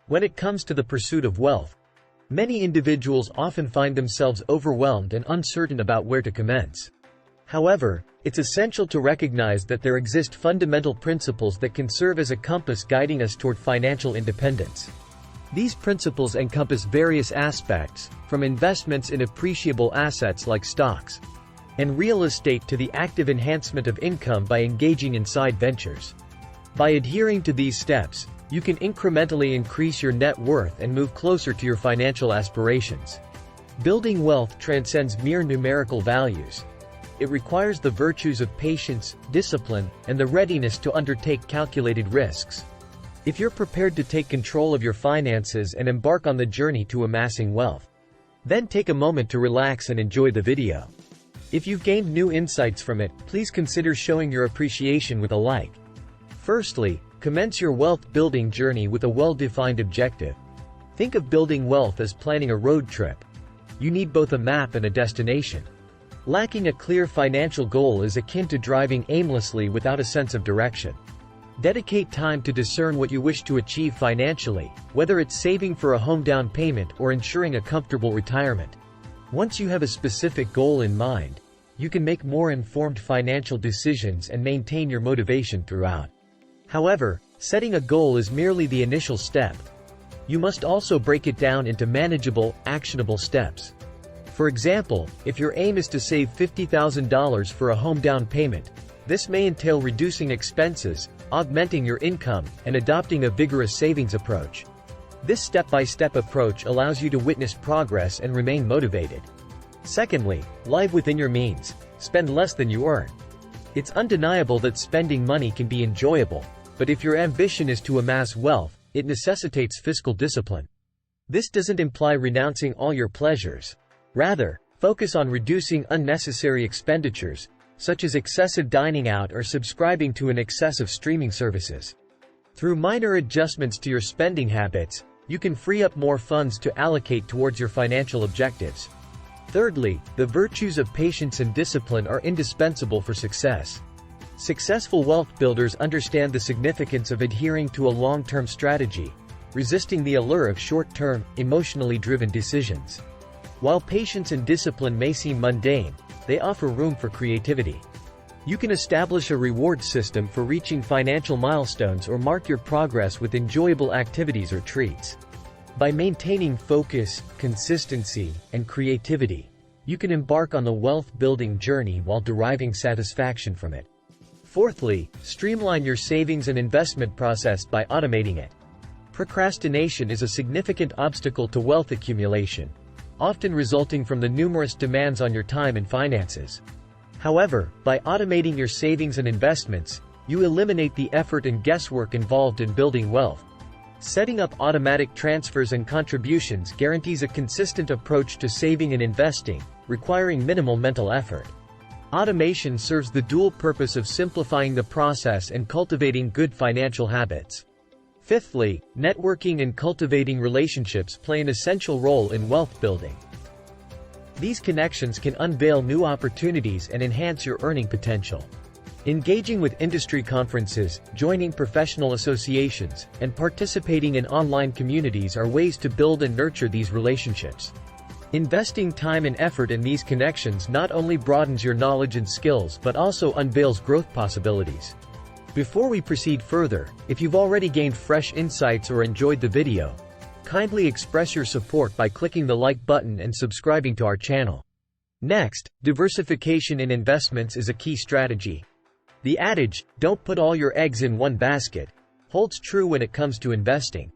When it comes to the pursuit of wealth, many individuals often find themselves overwhelmed and uncertain about where to commence. However, it's essential to recognize that there exist fundamental principles that can serve as a compass guiding us toward financial independence. These principles encompass various aspects, from investments in appreciable assets like stocks and real estate to the active enhancement of income by engaging in side ventures. By adhering to these steps, you can incrementally increase your net worth and move closer to your financial aspirations. Building wealth transcends mere numerical values. It requires the virtues of patience, discipline, and the readiness to undertake calculated risks. If you're prepared to take control of your finances and embark on the journey to amassing wealth, then take a moment to relax and enjoy the video. If you've gained new insights from it, please consider showing your appreciation with a like. Firstly, commence your wealth-building journey with a well-defined objective. Think of building wealth as planning a road trip. You need both a map and a destination. Lacking a clear financial goal is akin to driving aimlessly without a sense of direction. Dedicate time to discern what you wish to achieve financially, whether it's saving for a home down payment or ensuring a comfortable retirement. Once you have a specific goal in mind, you can make more informed financial decisions and maintain your motivation throughout. However, setting a goal is merely the initial step. You must also break it down into manageable, actionable steps. For example, if your aim is to save $50,000 for a home down payment, this may entail reducing expenses, augmenting your income, and adopting a vigorous savings approach. This step-by-step approach allows you to witness progress and remain motivated. Secondly, live within your means. Spend less than you earn. It's undeniable that spending money can be enjoyable, but if your ambition is to amass wealth, it necessitates fiscal discipline. This doesn't imply renouncing all your pleasures. Rather, focus on reducing unnecessary expenditures, such as excessive dining out or subscribing to an excess of streaming services. Through minor adjustments to your spending habits, you can free up more funds to allocate towards your financial objectives. Thirdly, the virtues of patience and discipline are indispensable for success. Successful wealth builders understand the significance of adhering to a long-term strategy, resisting the allure of short-term, emotionally driven decisions. While patience and discipline may seem mundane, they offer room for creativity. You can establish a reward system for reaching financial milestones or mark your progress with enjoyable activities or treats. By maintaining focus, consistency, and creativity, you can embark on the wealth-building journey while deriving satisfaction from it. Fourthly, streamline your savings and investment process by automating it. Procrastination is a significant obstacle to wealth accumulation, often resulting from the numerous demands on your time and finances. However, by automating your savings and investments, you eliminate the effort and guesswork involved in building wealth. Setting up automatic transfers and contributions guarantees a consistent approach to saving and investing, requiring minimal mental effort. Automation serves the dual purpose of simplifying the process and cultivating good financial habits. Fifthly, networking and cultivating relationships play an essential role in wealth building. These connections can unveil new opportunities and enhance your earning potential. Engaging with industry conferences, joining professional associations, and participating in online communities are ways to build and nurture these relationships. Investing time and effort in these connections not only broadens your knowledge and skills but also unveils growth possibilities. Before we proceed further, if you've already gained fresh insights or enjoyed the video, kindly express your support by clicking the like button and subscribing to our channel. Next, diversification in investments is a key strategy. The adage, "Don't put all your eggs in one basket," holds true when it comes to investing.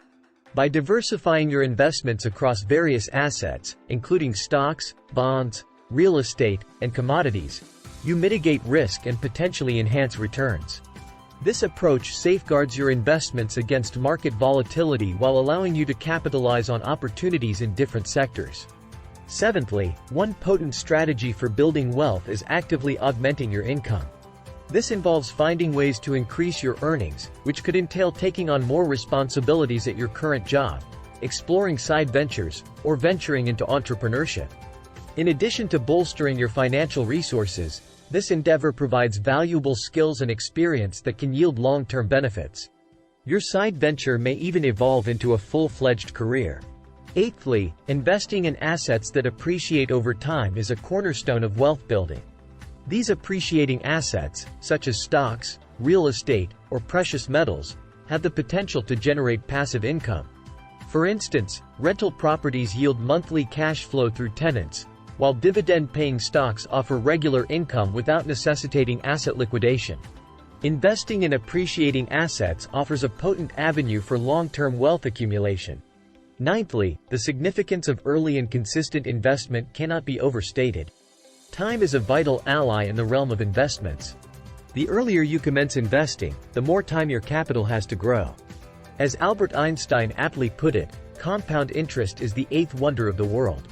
By diversifying your investments across various assets, including stocks, bonds, real estate, and commodities, you mitigate risk and potentially enhance returns. This approach safeguards your investments against market volatility while allowing you to capitalize on opportunities in different sectors. Seventhly, one potent strategy for building wealth is actively augmenting your income. This involves finding ways to increase your earnings, which could entail taking on more responsibilities at your current job, exploring side ventures, or venturing into entrepreneurship. In addition to bolstering your financial resources, this endeavor provides valuable skills and experience that can yield long-term benefits. Your side venture may even evolve into a full-fledged career. Eighthly, investing in assets that appreciate over time is a cornerstone of wealth building. These appreciating assets, such as stocks, real estate, or precious metals, have the potential to generate passive income. For instance, rental properties yield monthly cash flow through tenants, while dividend-paying stocks offer regular income without necessitating asset liquidation. Investing in appreciating assets offers a potent avenue for long-term wealth accumulation. Ninthly, the significance of early and consistent investment cannot be overstated. Time is a vital ally in the realm of investments. The earlier you commence investing, the more time your capital has to grow. As Albert Einstein aptly put it, compound interest is the eighth wonder of the world.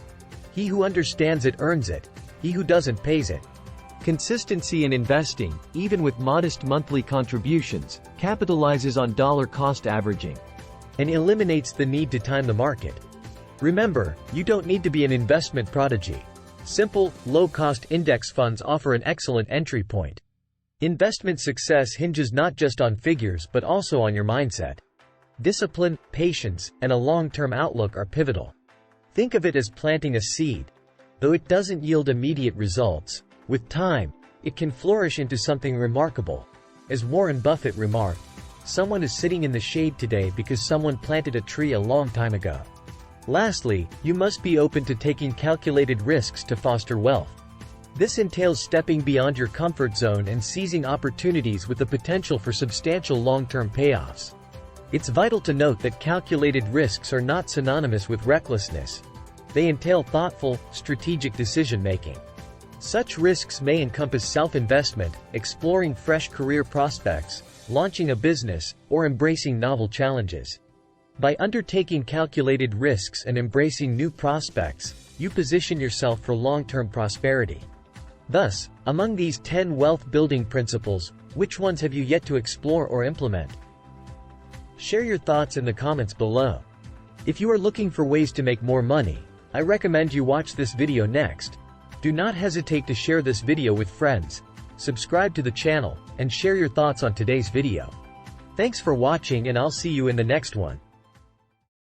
He who understands it earns it. He who doesn't pays it. Consistency in investing, even with modest monthly contributions, capitalizes on dollar cost averaging and eliminates the need to time the market. Remember, you don't need to be an investment prodigy. Simple, low-cost index funds offer an excellent entry point. Investment success hinges not just on figures but also on your mindset. Discipline, patience, and a long-term outlook are pivotal. Think of it as planting a seed. Though it doesn't yield immediate results, with time, it can flourish into something remarkable. As Warren Buffett remarked, someone is sitting in the shade today because someone planted a tree a long time ago. Lastly, you must be open to taking calculated risks to foster wealth. This entails stepping beyond your comfort zone and seizing opportunities with the potential for substantial long-term payoffs. It's vital to note that calculated risks are not synonymous with recklessness. They entail thoughtful, strategic decision-making. Such risks may encompass self-investment, exploring fresh career prospects, launching a business, or embracing novel challenges. By undertaking calculated risks and embracing new prospects, you position yourself for long-term prosperity. Thus, among these 10 wealth-building principles, which ones have you yet to explore or implement? Share your thoughts in the comments below. If you are looking for ways to make more money, I recommend you watch this video next. Do not hesitate to share this video with friends, subscribe to the channel, and share your thoughts on today's video. Thanks for watching and I'll see you in the next one.